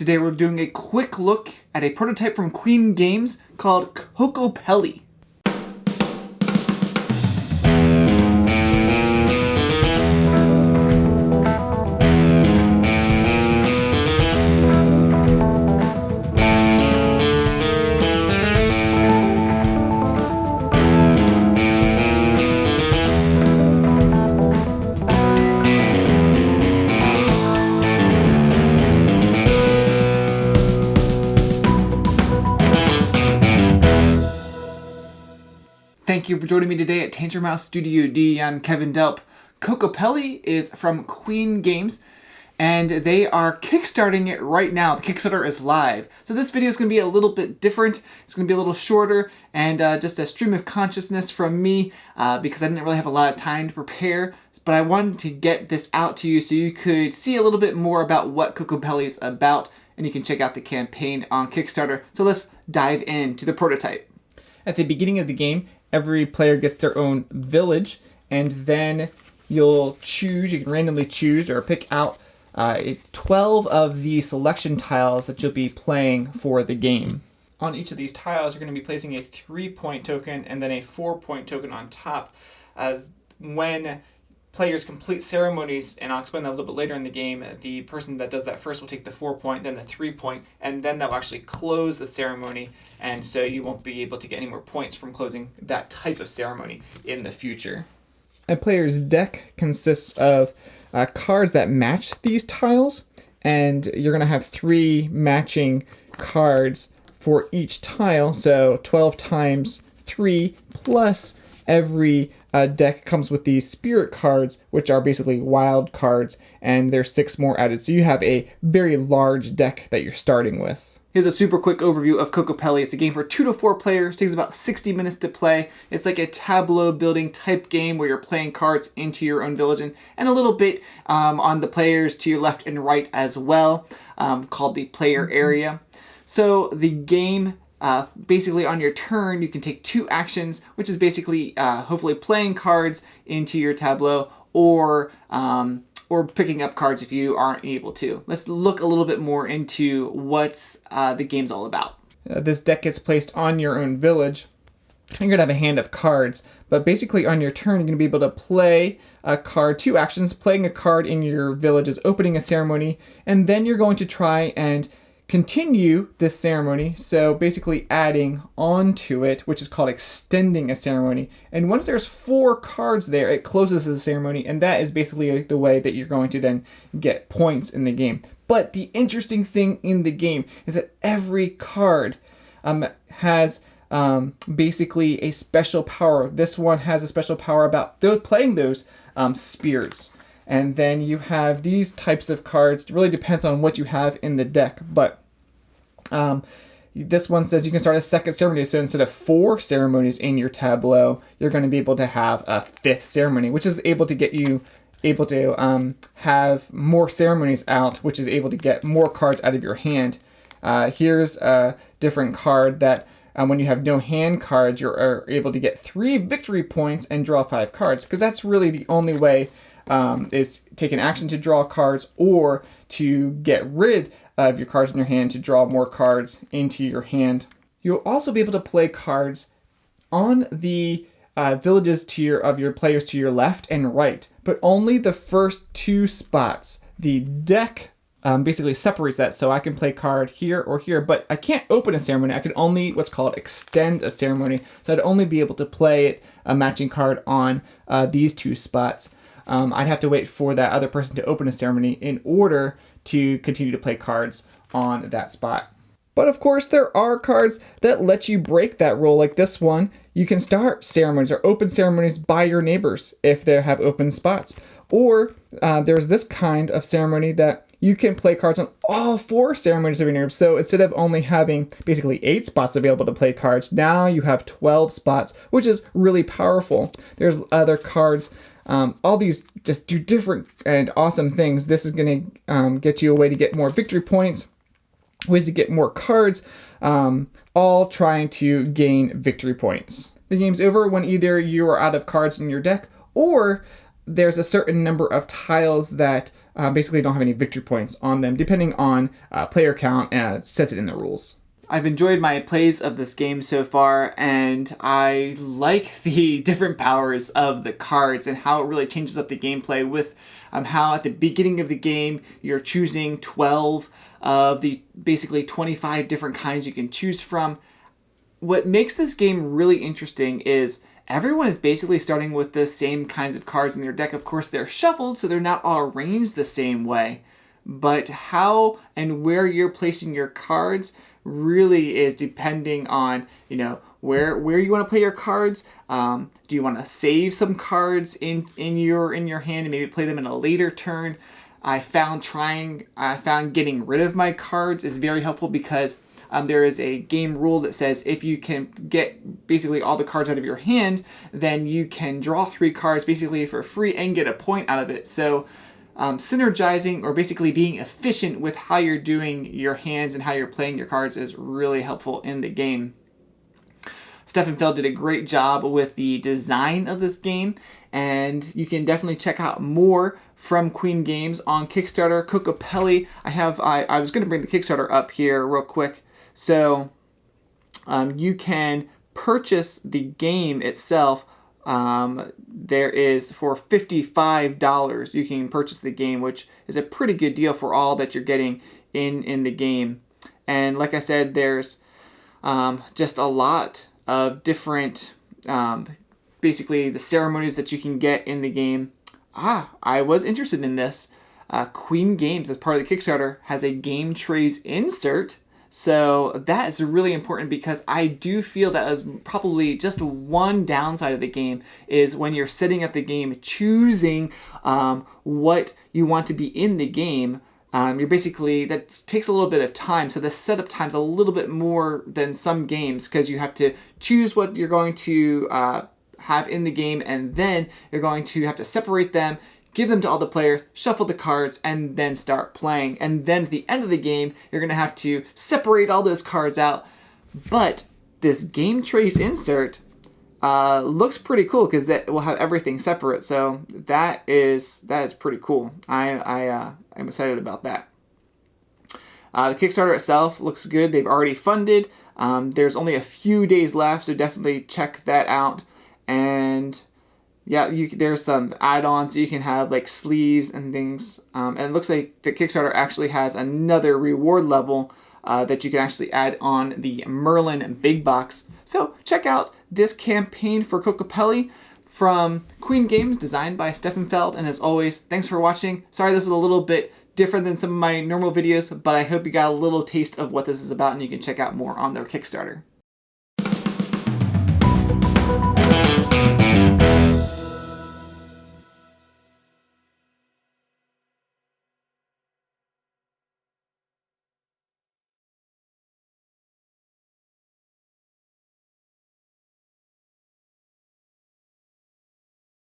Today we're doing a quick look at a prototype from Queen Games called Cocopelli. Thank you for joining me today at Tantrum Mouse Studio D. I'm Kevin Delp. Kokopelli is from Queen Games, and they are kickstarting it right now. The Kickstarter is live. So this video is going to be a little bit different. It's going to be a little shorter and just a stream of consciousness from me because I didn't really have a lot of time to prepare. But I wanted to get this out to you so you could see a little bit more about what Kokopelli is about, and you can check out the campaign on Kickstarter. So let's dive into the prototype. At the beginning of the game, every player gets their own village, and then you can randomly choose or pick out 12 of the selection tiles that you'll be playing for the game. On each of these tiles, you're going to be placing a 3-point token and then a 4-point token on top. When players complete ceremonies, and I'll explain that a little bit later in the game, the person that does that first will take the 4-point, then the 3-point, and then that will actually close the ceremony, and so you won't be able to get any more points from closing that type of ceremony in the future. A player's deck consists of cards that match these tiles, and you're going to have 3 matching cards for each tile, so 12 times 3 plus every deck comes with these spirit cards, which are basically wild cards, and there's 6 more added. So you have a very large deck that you're starting with. Here's a super quick overview of Kokopelli. It's a game for 2 to 4 players. It takes about 60 minutes to play. It's like a tableau building type game where you're playing cards into your own village, and a little bit on the players to your left and right as well, called the player area. So the game, basically on your turn, you can take 2 actions, which is basically hopefully playing cards into your tableau or picking up cards if you aren't able to. Let's look a little bit more into what the game's all about. This deck gets placed on your own village. You're going to have a hand of cards, but basically on your turn, you're going to be able to play a card, 2 actions. Playing a card in your village is opening a ceremony, and then you're going to try and continue this ceremony, so basically adding on to it, which is called extending a ceremony. And once there's 4 cards there, it closes the ceremony, and that is basically the way that you're going to then get points in the game. But the interesting thing in the game is that every card has basically a special power. This one has a special power about playing those spirits. And then you have these types of cards. It really depends on what you have in the deck. But this one says you can start a second ceremony. So instead of 4 ceremonies in your tableau, you're going to be able to have a 5th ceremony, which is able to get you have more ceremonies out, which is able to get more cards out of your hand. Here's a different card that when you have no hand cards, you're able to get 3 victory points and draw 5 cards, because that's really the only way is take an action to draw cards or to get rid of your cards in your hand to draw more cards into your hand. You'll also be able to play cards on the villages of your players to your left and right, but only the first 2 spots. The deck basically separates that, so I can play card here or here, but I can't open a ceremony. I can only what's called extend a ceremony, so I'd only be able to play a matching card on these 2 spots. I'd have to wait for that other person to open a ceremony in order to continue to play cards on that spot. But of course, there are cards that let you break that rule, like this one. You can start ceremonies or open ceremonies by your neighbors if they have open spots. Or there's this kind of ceremony that you can play cards on all 4 ceremonies of your neighbors. So instead of only having basically 8 spots available to play cards, now you have 12 spots, which is really powerful. There's other cards. All these just do different and awesome things. This is going to get you a way to get more victory points, ways to get more cards, all trying to gain victory points. The game's over when either you are out of cards in your deck or there's a certain number of tiles that basically don't have any victory points on them, depending on player count, it says it in the rules. I've enjoyed my plays of this game so far, and I like the different powers of the cards and how it really changes up the gameplay with how at the beginning of the game you're choosing 12 of the basically 25 different kinds you can choose from. What makes this game really interesting is everyone is basically starting with the same kinds of cards in their deck. Of course, they're shuffled, so they're not all arranged the same way. But how and where you're placing your cards really is depending on, where you want to play your cards. Do you want to save some cards in your hand and maybe play them in a later turn? I found getting rid of my cards is very helpful because there is a game rule that says if you can get basically all the cards out of your hand, then you can draw 3 cards basically for free and get a point out of it. So synergizing or basically being efficient with how you're doing your hands and how you're playing your cards is really helpful in the game. Stefan Feld did a great job with the design of this game, and you can definitely check out more from Queen Games on Kickstarter. Cocopelli, I was going to bring the Kickstarter up here real quick. So you can purchase the game itself. There is for $55 you can purchase the game, which is a pretty good deal for all that you're getting in the game. And like I said, there's just a lot of different basically the ceremonies that you can get in the game. I was interested in this. Queen Games, as part of the Kickstarter, has a game trays insert. So that is really important because I do feel that is probably just one downside of the game is when you're setting up the game, choosing what you want to be in the game. You're basically, that takes a little bit of time. So the setup time's a little bit more than some games because you have to choose what you're going to have in the game, and then you're going to have to separate them, give them to all the players, shuffle the cards, and then start playing. And then at the end of the game, you're going to have to separate all those cards out. But this game trace insert looks pretty cool because that will have everything separate. So that is pretty cool. I'm excited about that. The Kickstarter itself looks good. They've already funded. There's only a few days left, so definitely check that out. And yeah, there's some add-ons. So you can have like sleeves and things. And it looks like the Kickstarter actually has another reward level that you can actually add on the Merlin Big Box. So check out this campaign for Kokopelli from Queen Games, designed by Stefan Feld. And as always, thanks for watching. Sorry this is a little bit different than some of my normal videos, but I hope you got a little taste of what this is about, and you can check out more on their Kickstarter.